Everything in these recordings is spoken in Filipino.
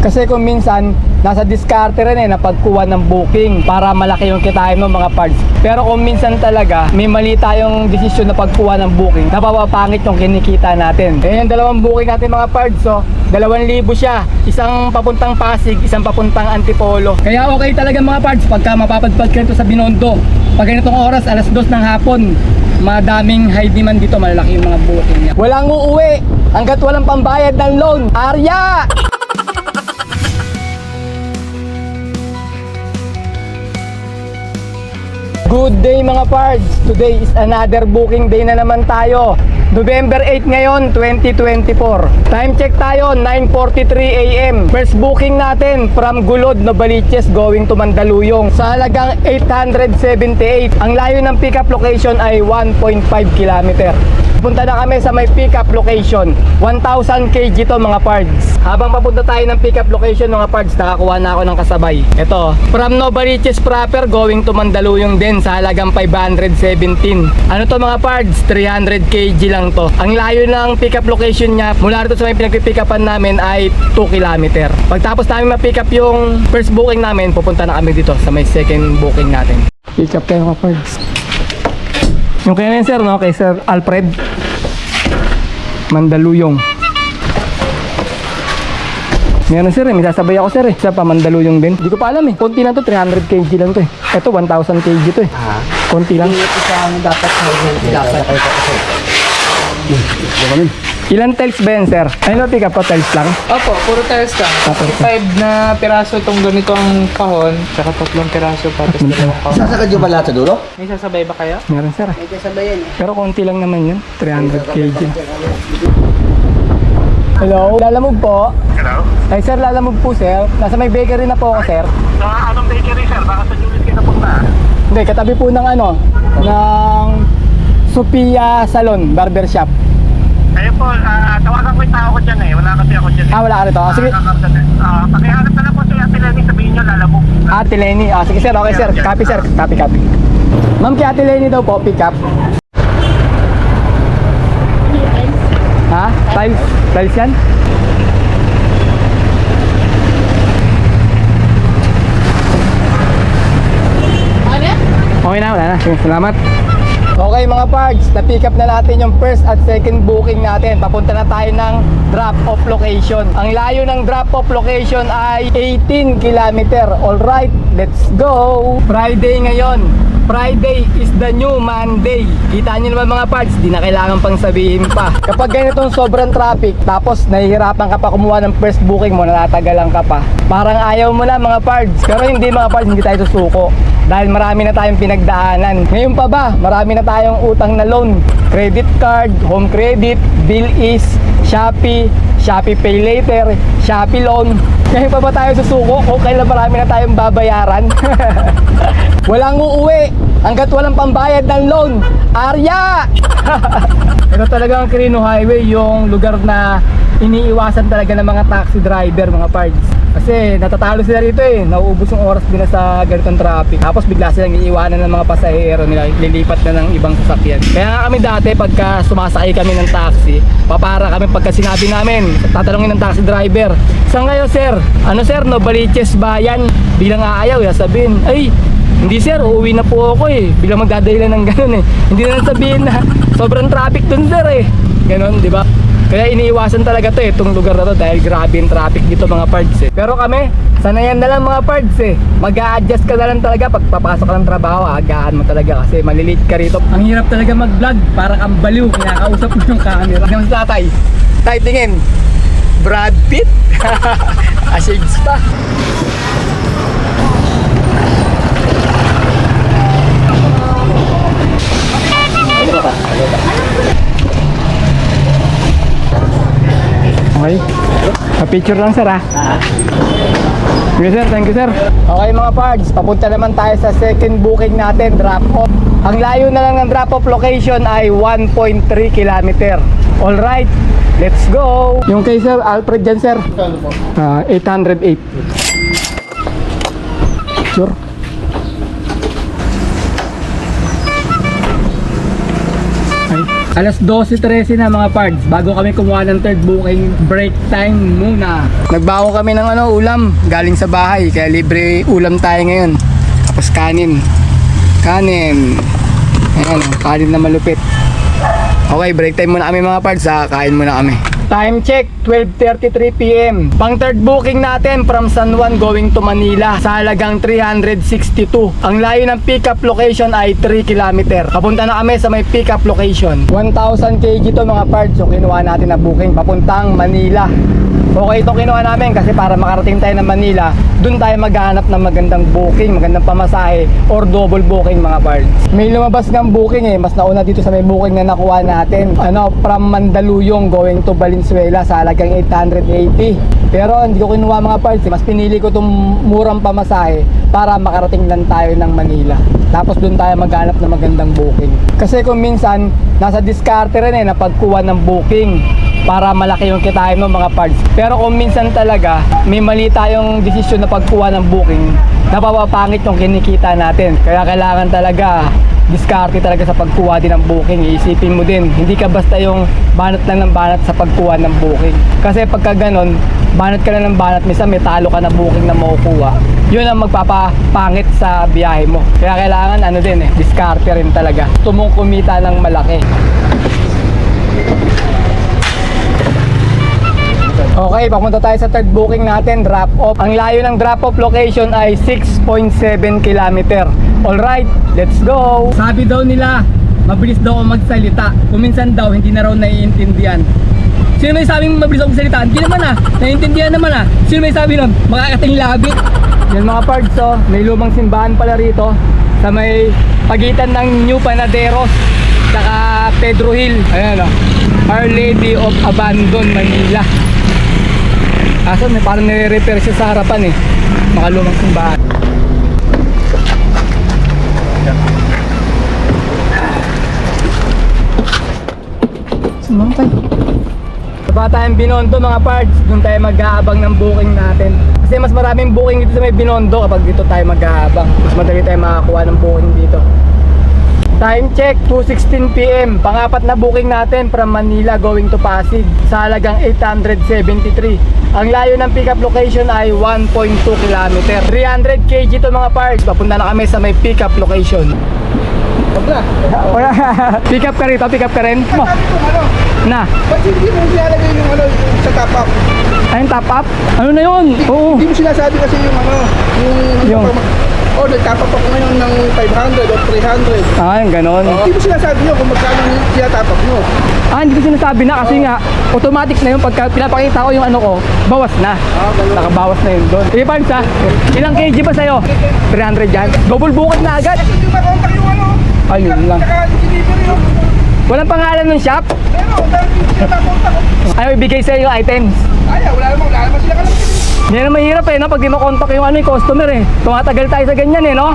Kasi kung minsan, nasa diskarte rin na pagkuha ng booking para malaki yung kitain mo mga parts. Pero kung minsan talaga, may mali tayong desisyon na pagkuha ng booking, napapapangit yung kinikita natin. Yan yung dalawang booking natin mga parts. So, 2,000 siya. Isang papuntang Pasig, isang papuntang Antipolo. Kaya okay talaga mga parts pagka mapapadpad ka nito sa Binondo. Pag ganitong oras, alas 2 ng hapon, madaming high demand dito, malalaki yung mga booking niya. Walang uuwi hanggat walang pambayad ng loan. Arya! Good day mga pards! Today is another booking day na naman tayo. November 8 ngayon, 2024. Time check tayo, 9:43 AM. First booking natin from Gulod, Novaliches going to Mandaluyong sa halagang 878. Ang layo ng pickup location ay 1.5 km. Punta na kami sa may pickup location. 1,000 kg to mga pards. Habang papunta tayo ng pickup location mga pards, nakakuha na ako ng kasabay. Ito, from Novaliches proper going to Mandaluyong din sa halagang 517. Ano to mga pards? 300 kg lang to. Ang layo ng pickup location niya mula rito sa may pinagpipickupan namin ay 2 km. Pagtapos namin ma-pick up yung first booking namin, pupunta na kami dito sa may second booking natin. Pick up tayo mga pards. Yung kaya na yun sir, no? Kay Sir Alfred Mandaluyong. Meron sir may sasabay ako sir Sa pa Mandaluyong din. Hindi ko pa alam konti lang to, 300 kg lang to Ito 1,000 kg to konti lang. Ilan tiles ba yan sir? Ano pick up pa tiles lang? Opo, puro tiles lang. 5 na piraso itong ganitong kahon, tsaka 3 piraso pa, tapos 2 kahon. Sasakad nyo ba lahat sa dulo? May sasabay ba kayo? Meron sir May kasabayan Pero konti lang naman yun, 300 kg. Hello, lalamog po. Hello? Ay sir, lalamog po sir. Nasa may bakery na po ako sir. Sa anong bakery, sir? Baka sa Julius kayo napunta. Hindi, katabi po ng ng Sophia Salon Barbershop. Ayun po, tawagan ko yung tao ko dyan Wala kasi ako dyan Wala ka rito. Sige. Pakihanap na lang po sa Ate Lenny, sabihin nyo, lalamog. Ate Lenny. Sige sir, okay sir. Copy sir. Copy. Ma'am, kay Ate Lenny daw po, pick up. Ha? Tiles yan? Okay na, wala na. Sige, salamat. Okay mga pards, na-pick up na natin yung first at second booking natin. Papunta na tayo ng drop-off location. Ang layo ng drop-off location ay 18 km. Alright, let's go! Friday ngayon. Friday is the new Monday. Kita nyo naman mga pards, di na kailangan pang sabihin pa. Kapag ganitong sobrang traffic, tapos nahihirapan ka pa kumuha ng first booking mo, natatagalan ka pa. Parang ayaw mo na mga pards. Pero hindi mga pards, hindi tayo susuko. Dahil marami na tayong pinagdaanan. Ngayon pa ba, marami na tayong utang na loan. Credit card, home credit, bill is, Shopee, Shopee Pay Later, Shopee Loan. Ngayon pa ba tayo susuko kung kailan marami na tayong babayaran? Walang uuwi hanggat walang pambayad ng loan. Arya! Ito talaga ang Quirino Highway, yung lugar na iniiwasan talaga ng mga taxi driver mga pards. Kasi natatalo sila rito nauubos yung oras nila sa ganitong traffic. Tapos bigla silang iiwanan ng mga pasahero nila, lilipat na ng ibang sasakyan. Kaya nga kami dati pagka sumasakay kami ng taxi, papara kami pagka sinabi namin, tatanungin ng taxi driver, saan kayo sir? Ano sir, Novaliches ba yan? Bilang aayaw, sabihin, ay hindi sir, uuwi na po ako Bilang magdadahilan ng ganun Hindi na sabihin na sobrang traffic dun sir Ganun, di ba? Kaya iniiwasan talaga to itong lugar na to dahil grabe yung traffic dito mga pards Pero kami, sanayan na lang mga pards Mag-a-adjust ka na lang talaga pag papasok ka ng trabaho, agahan mo talaga kasi malilate ka rito. Ang hirap talaga mag-vlog, para kang baliw, kinakausap mo yung camera. Hanggang sa tatay, tay tingin, Brad Pitt, ashades pa. Okay. Pa-picture lang sir Sige sir, thank you sir. Okay mga pards, papunta naman tayo sa second booking natin, drop off. Ang layo na lang ng drop off location ay 1.3 km. Alright, let's go. Yung kay Sir Alfred dyan sir, 808. Sure. Ay. Alas 12:13 na mga pards. Bago kami kumuha ng third booking, break time muna. Nagbago kami ng ulam galing sa bahay. Kaya libre ulam tayo ngayon. Tapos kanin. Ayan, kanin na malupit. Okay, break time muna kami mga pards. Kain muna kami. Time check, 12:33 PM. Pang third booking natin from San Juan going to Manila sa halagang 362. Ang layo ng pick-up location ay 3 km. Papunta na kami sa may pick-up location. 1,000 kg to mga parts. So kinuha natin na booking papuntang Manila. Okay, ito kinuha namin kasi para makarating tayo ng Manila, dun tayo maghanap ng magandang booking, magandang pamasahe or double booking mga parts. May lumabas ng booking mas nauna dito sa may booking na nakuha natin. From Mandaluyong going to Valenzuela sa halagang 880. Pero hindi ko kinuha mga parts, mas pinili ko itong murang pamasahe para makarating lang tayo ng Manila. Tapos dun tayo maghanap ng magandang booking. Kasi kung minsan, nasa diskarte rin na pagkuha ng booking para malaki yung kitain mo mga parts. Pero kung minsan talaga may mali tayong desisyon na pagkuha ng booking, napapapangit yung kinikita natin. Kaya kailangan talaga diskarte talaga sa pagkuha din ng booking. Iisipin mo din, hindi ka basta yung banat lang ng banat sa pagkuha ng booking. Kasi pagka ganon, banat ka lang ng banat, minsan may talo ka na booking na makukuha. Yun ang magpapapangit sa biyahe mo. Kaya kailangan diskarte rin talaga. Gusto mong kumita ng malaki. Okay, papunta tayo sa third booking natin, drop off. Ang layo ng drop off location ay 6.7 km. Alright, let's go! Sabi daw nila, mabilis daw ako magsalita. Kung minsan daw, hindi na raw naiintindihan. Sino may sabing mabilis ako magsalita? Hindi naman naiintindihan naman Sino may sabi nun? Makakating labit. Yan mga parts, may lumang simbahan pala rito sa may pagitan ng New Panaderos saka Pedro Hill. Ayan Our Lady of Abandon, Manila. Kaso may parang nire-repair siya sa harapan makalumang simbahan. Sumangkay. Sa tayong Binondo mga parts, doon tayo mag-aabang ng booking natin. Kasi mas maraming booking dito sa may Binondo kapag dito tayo mag-aabang. Mas madali tayo makakuha ng booking dito. Time check, 2:16 PM. Pangapat na booking natin from Manila going to Pasig sa halagang 873. Ang layo ng pickup location ay 1.2 km. 300 kg to mga parts. Papunta na kami sa may pickup location. Pick up ka rito, pick up ka rin. Mo. Na. Ba't hindi mo nilalagay yung sa top up? Ayun, top up? Ano na yun? Oo. Hindi mo sinasabi kasi yung nag-top up ako ngayon ng 500 o 300. Yung ganon. Hindi mo sinasabi nyo kung magkano yung top up nyo. Hindi ko sinasabi na kasi nga automatic na yun pagka pinapakita ko yung ko, bawas na. Nakabawas na yun doon. Sige Pards ilang kg ba sa'yo? 300 yan? Double bukod na agad? Hindi makontak yung Ayun lang. Naka-delivery yung Walang pangalan ng shop? pero dahil hindi sila makontak. Ayaw ibigay sa'yo yung items. Wala naman sila ka lang. Yan ang mahirap pag di makontak yung yung customer Tumatagal tayo sa ganyan no?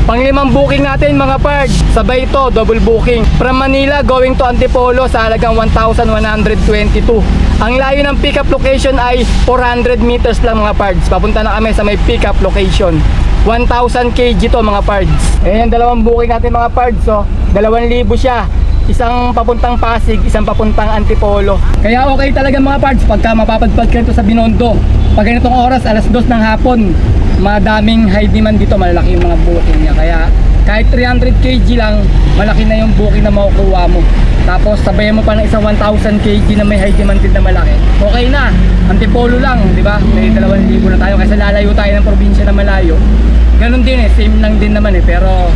Panglimang booking natin mga pards. Sabay ito, double booking. From Manila going to Antipolo sa halagang 1,122. Ang layo ng pickup location ay 400 meters lang mga pards. Papunta na kami sa may pickup location. 1,000 kg to mga pards. Ayan, dalawang booking natin mga pards 2,000 siya. Isang papuntang Pasig, isang papuntang Antipolo. Kaya okay talaga mga pards pagka mapapadpad ka ito sa Binondo. Pag ganitong oras, alas 2 ng hapon, madaming high demand dito, malaki yung mga booking niya. Kaya kahit 300 kg lang, malaki na yung booking na makukuha mo. Tapos sabayan mo pa ng isang 1,000 kg na may high demand din na malaki. Okay na, Antipolo lang, di ba? May 2,000 na tayo kasi lalayo tayo ng probinsya na malayo. Ganun din same lang din naman pero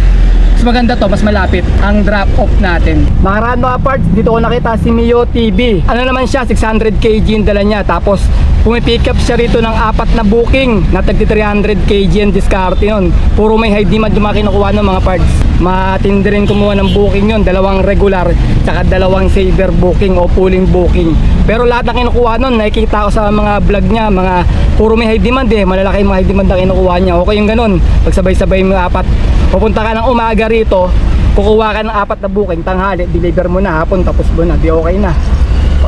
mas maganda to, mas malapit ang drop off natin. Nakaraan mga parts, dito ko nakita si Mio TV. Ano naman siya, 600 kg yung dala niya. Tapos pumipick up siya rito ng 4 na booking na tagdi 300 kg yung diskarte yun. Puro may high demand yung mga kinukuha ng mga parts. Matindi rin kumuha ng booking yun, 2 regular saka 2 saver booking o pooling booking. Pero lahat na kinukuha nun, nakikita ko sa mga vlog niya, mga puro may high demand malalaki yung mga high demand na kinukuha niya. Okay yung ganun, pagsabay-sabay mo 4. Pupunta ka ng umaga rito, kukuha ka ng 4 na booking, tanghali, deliver mo na, hapon tapos mo na, di okay na.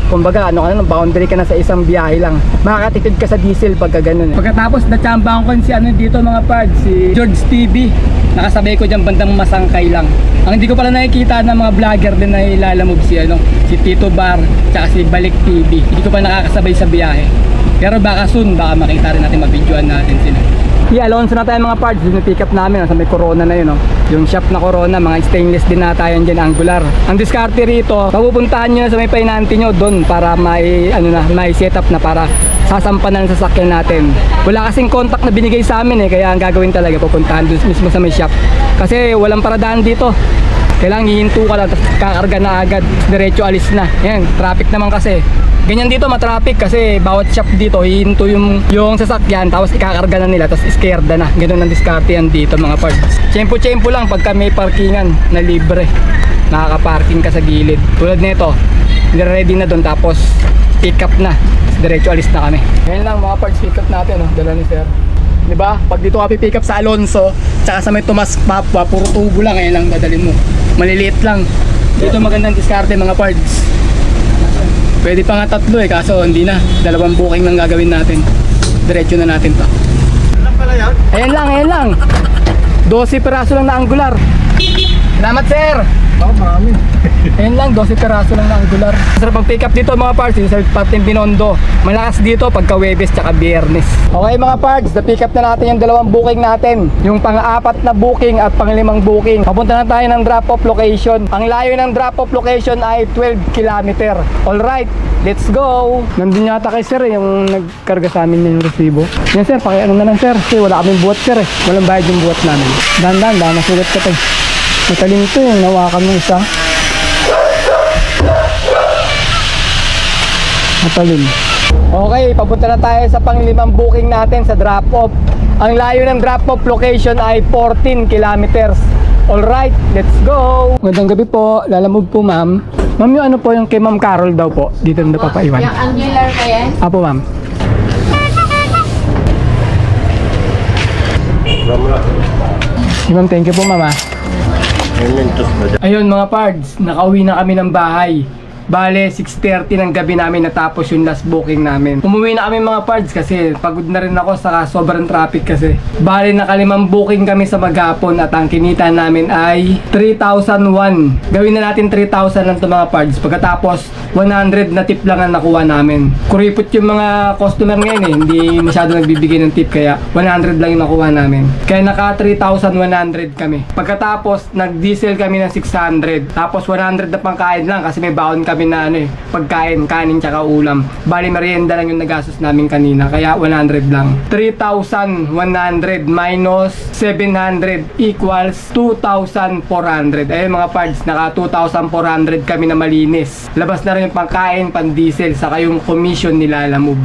Kumbaga, boundary ka na sa isang biyahe lang. Makakatipid ka sa diesel pagka ganun. Pagkatapos, natsambahan ko si dito mga parts, si George TV. Nakasabay ko dyan bandang Masangkay lang. Ang hindi ko pala nakikita ng mga vlogger din na ilalamove si Tito Bar, tsaka si Balik TV. Hindi ko pa nakakasabay sa biyahe. Pero baka soon, baka makita rin natin, mabidyoan natin sila. I-Alonso na tayo mga parts, yung pick up namin sa may Corona na yun. Yung shop na Corona, mga stainless din na tayo dyan, angular. Ang diskarte rito, papupuntahan nyo na sa may painante nyo doon para may set up na para sasampanan sa sasakyan natin. Wala kasing contact na binigay sa amin kaya ang gagawin talaga pupuntahan doon mismo sa may shop. Kasi walang paradaan dito. Kailangan hihinto ka lang, tapos kakarga na agad, diretso alis na. Yan, traffic naman kasi. Ganyan dito matraffic kasi bawat shop dito hihinto yung sasakyan, tapos ikakarga na nila, tapos iskerda na. Ganun ang diskarte yan dito mga parts. Tsempo-tsempo lang pagka may parkingan na libre. Nakaka-parking ka sa gilid. Tulad nito, ready na doon, tapos pick up na. Diretso alis na kami. Ngayon lang mga parts, pick up natin, dala ni sir. Diba? Pag dito ka pick up sa Alonso, tsaka sa may Tomas Papua, puro tubo lang, ngayon lang dadalhin mo. Maliliit lang. Dito magandang diskarte mga parts. Pwede pa nga 3 kaso hindi na. 2 booking lang gagawin natin. Diretso na natin to. Alam pala yan? Ayan lang. 12 peraso lang na angular. Salamat sir! Marami. Ayan lang, 12 peraso lang na angular. Sarap pag pick up dito mga parts, sa Parting Binondo. Malakas dito pagka Webes tsaka Biyernes. Okay mga parts, na-pick up na natin yung 2 booking natin. Yung pang-4 na booking at pang-5 booking. Papunta na tayo ng drop-off location. Ang layo ng drop-off location ay 12 km. Alright, let's go! Nandun yata kay sir yung nagkarga sa amin yung resibo. Yan sir, pakiano na lang sir. Kasi wala kaming buhat sir Walang bayad yung buhat namin. Dahan-dahan, masulat ka tayo. Matalim to yung nawakan mo isa. Matalim. Okay, papunta na tayo sa pang-5 booking natin sa drop-off. Ang layo ng drop-off location ay 14 kilometers. Alright, let's go! Magandang gabi po, lalamove po ma'am. Ma'am, yung po yung kay Ma'am Carol daw po, dito na papaiwan. Yung angular ba yan? Apo ma'am. Ma'am, thank you po ma'am. Ayun mga pards, nakauwi na kami ng bahay. Bale, 6:30 ng gabi namin natapos yung last booking namin. Umuwi na kami mga pards kasi pagod na rin ako saka sobrang traffic kasi. Bale, naka-5 booking kami sa maghapon at ang kinita namin ay 3,001. Gawin na natin 3,000 lang to mga pards. Pagkatapos, 100 na tip lang ang nakuha namin. Kuripot yung mga customer ngayon hindi masyado nagbibigay ng tip kaya 100 lang yung nakuha namin. Kaya naka 3,100 kami. Pagkatapos, nag-diesel kami ng 600. Tapos 100 na pangkain lang kasi may baon kami na pagkain, kanin tsaka ulam. Bali merienda lang yung nagastos namin kanina kaya 100 lang. 3,100 minus 700 equals 2,400. Ayun mga parts, naka 2,400 kami na malinis. Labas na rin yung pangkain, pan diesel, saka yung commission nila Lalamove.